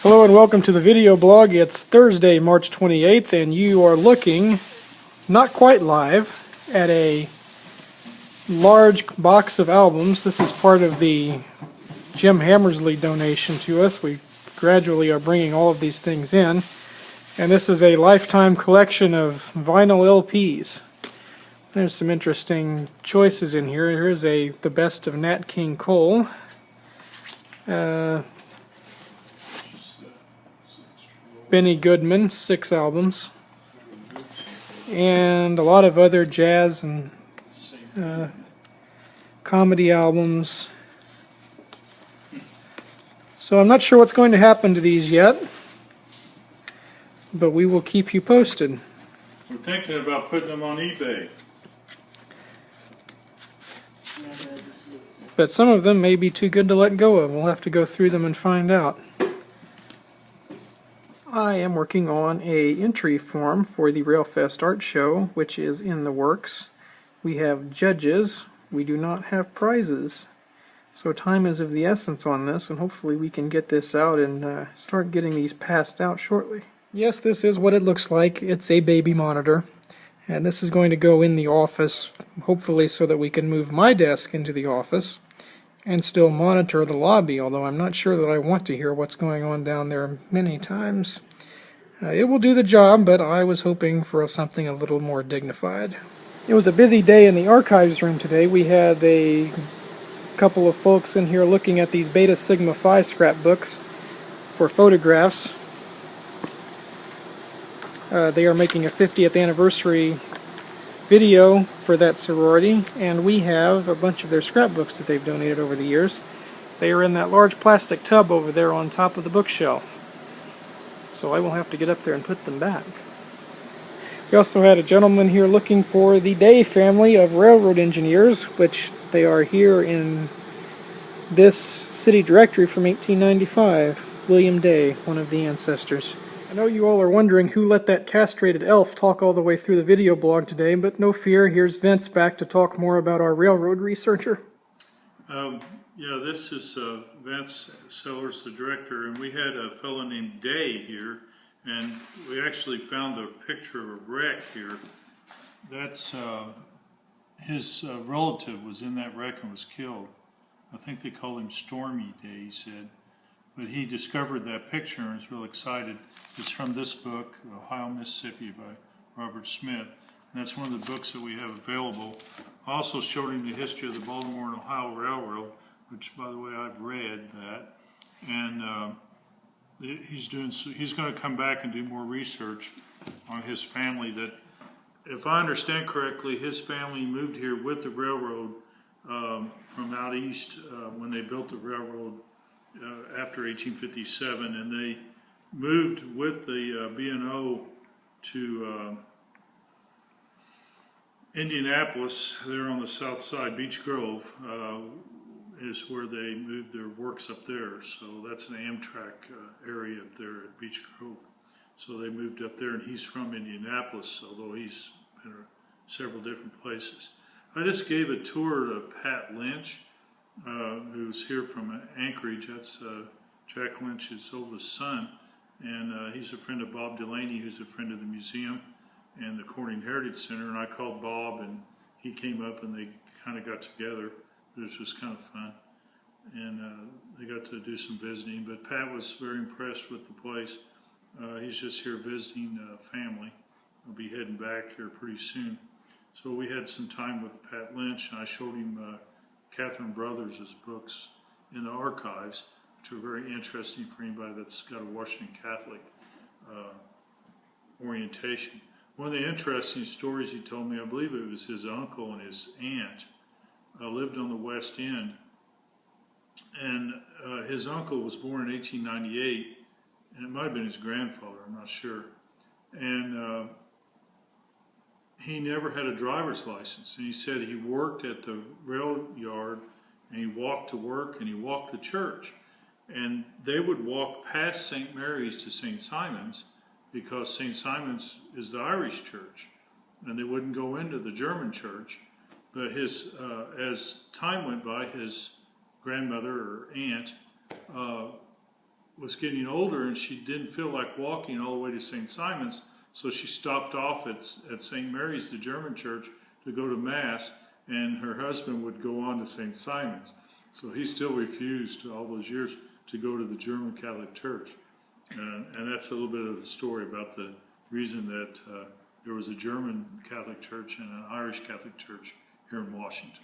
Hello and welcome to the video blog. It's Thursday, March 28th, and you are looking, not quite live, at a large box of albums. This is part of the Jim Hammersley donation to us. We gradually are bringing all of these things in, and this is a lifetime collection of vinyl LPs. There's some interesting choices in here. Here's the best of Nat King Cole. Benny Goodman, 6 albums, and a lot of other jazz and comedy albums. So I'm not sure what's going to happen to these yet, but we will keep you posted. We're thinking about putting them on eBay. But some of them may be too good to let go of. We'll have to go through them and find out. I am working on a entry form for the Railfest Art Show, which is in the works. We have judges. We do not have prizes. So time is of the essence on this, and hopefully we can get this out and start getting these passed out shortly. Yes, this is what it looks like. It's a baby monitor. And this is going to go in the office, hopefully so that we can move my desk into the office and still monitor the lobby, although I'm not sure that I want to hear what's going on down there many times. It will do the job, but I was hoping for something a little more dignified. It was a busy day in the archives room today. We had a couple of folks in here looking at these Beta Sigma Phi scrapbooks for photographs. They are making a 50th anniversary video for that sorority, and we have a bunch of their scrapbooks that they've donated over the years. They are in that large plastic tub over there on top of the bookshelf. So I will have to get up there and put them back. We also had a gentleman here looking for the Day family of railroad engineers, which they are here in this city directory from 1895. William Day, one of the ancestors. I know you all are wondering who let that castrated elf talk all the way through the video blog today, but no fear, here's Vince back to talk more about our railroad researcher. Yeah, this is Vince Sellers, the director, and we had a fellow named Day here, and we actually found a picture of a wreck here. That's his relative was in that wreck and was killed. I think they called him Stormy Day, he said. But he discovered that picture and was real excited. It's from this book, Ohio, Mississippi by Robert Smith. And that's one of the books that we have available. I also showed him the history of the Baltimore and Ohio Railroad, which, by the way, I've read that. And he's going to come back and do more research on his family. That, if I understand correctly, his family moved here with the railroad from out east when they built the railroad after 1857, and they moved with the B&O to Indianapolis. They're on the south side. Beech Grove is where they moved their works up there. So that's an Amtrak area up there at Beech Grove. So they moved up there, and he's from Indianapolis, although he's been several different places. I just gave a tour to Pat Lynch, who's here from Anchorage. That's Jack Lynch's oldest son, and he's a friend of Bob Delaney, who's a friend of the museum and the Corning Heritage Center. And I called Bob, and he came up, and they kind of got together. It was just kind of fun, and they got to do some visiting. But Pat was very impressed with the place. He's just here visiting family. I'll be heading back here pretty soon. So we had some time with Pat Lynch, and I showed him Catherine Brothers' books in the archives, which are very interesting for anybody that's got a Washington Catholic orientation. One of the interesting stories he told me, I believe it was his uncle and his aunt, lived on the West End, and his uncle was born in 1898, and it might have been his grandfather, I'm not sure, and he never had a driver's license, and he said he worked at the rail yard, and he walked to work, and he walked to church. And they would walk past St. Mary's to St. Simon's, because St. Simon's is the Irish church, and they wouldn't go into the German church. But as time went by, his grandmother or aunt was getting older and she didn't feel like walking all the way to St. Simon's, so she stopped off at St. Mary's, the German church, to go to Mass, and her husband would go on to St. Simon's. So he still refused all those years to go to the German Catholic Church. And that's a little bit of the story about the reason that there was a German Catholic Church and an Irish Catholic Church here in Washington.